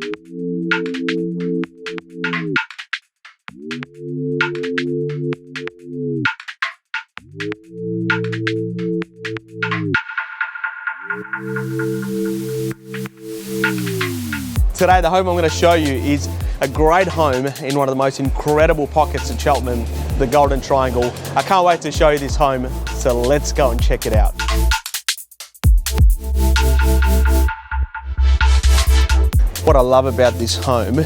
Today, the home I'm going to show you is a great home in one of the most incredible pockets in Cheltenham, the Golden Triangle. I can't wait to show you this home, so let's go and check it out. What I love about this home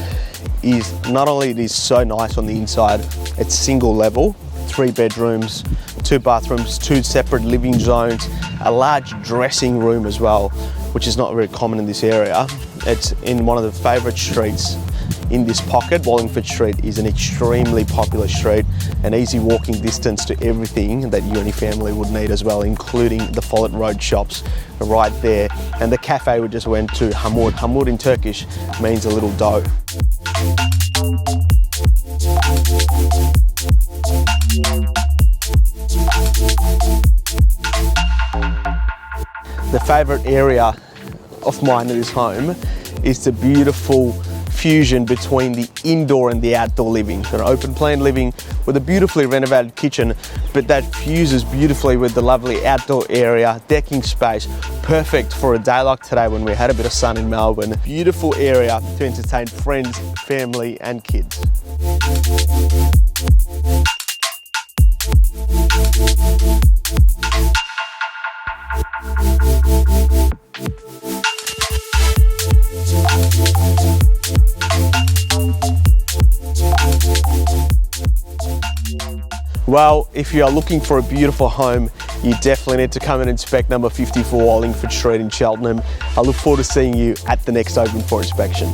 is not only it is so nice on the inside, it's single level, 3 bedrooms, 2 bathrooms, 2 separate living zones, a large dressing room as well, which is not very common in this area. It's in one of the favourite streets in this pocket. Wallingford Street is an extremely popular street, an easy walking distance to everything that you and your family would need as well, including the Follett Road shops right there. And the cafe we just went to, Hamur. Hamur in Turkish means a little dough. The favourite area of mine in this home is the beautiful fusion between the indoor and the outdoor living. An open plan living with a beautifully renovated kitchen, but that fuses beautifully with the lovely outdoor area, decking space, perfect for a day like today when we had a bit of sun in Melbourne. Beautiful area to entertain friends, family and kids. Well, if you are looking for a beautiful home, you definitely need to come and inspect number 54 Wallingford Street in Cheltenham. I look forward to seeing you at the next open for inspection.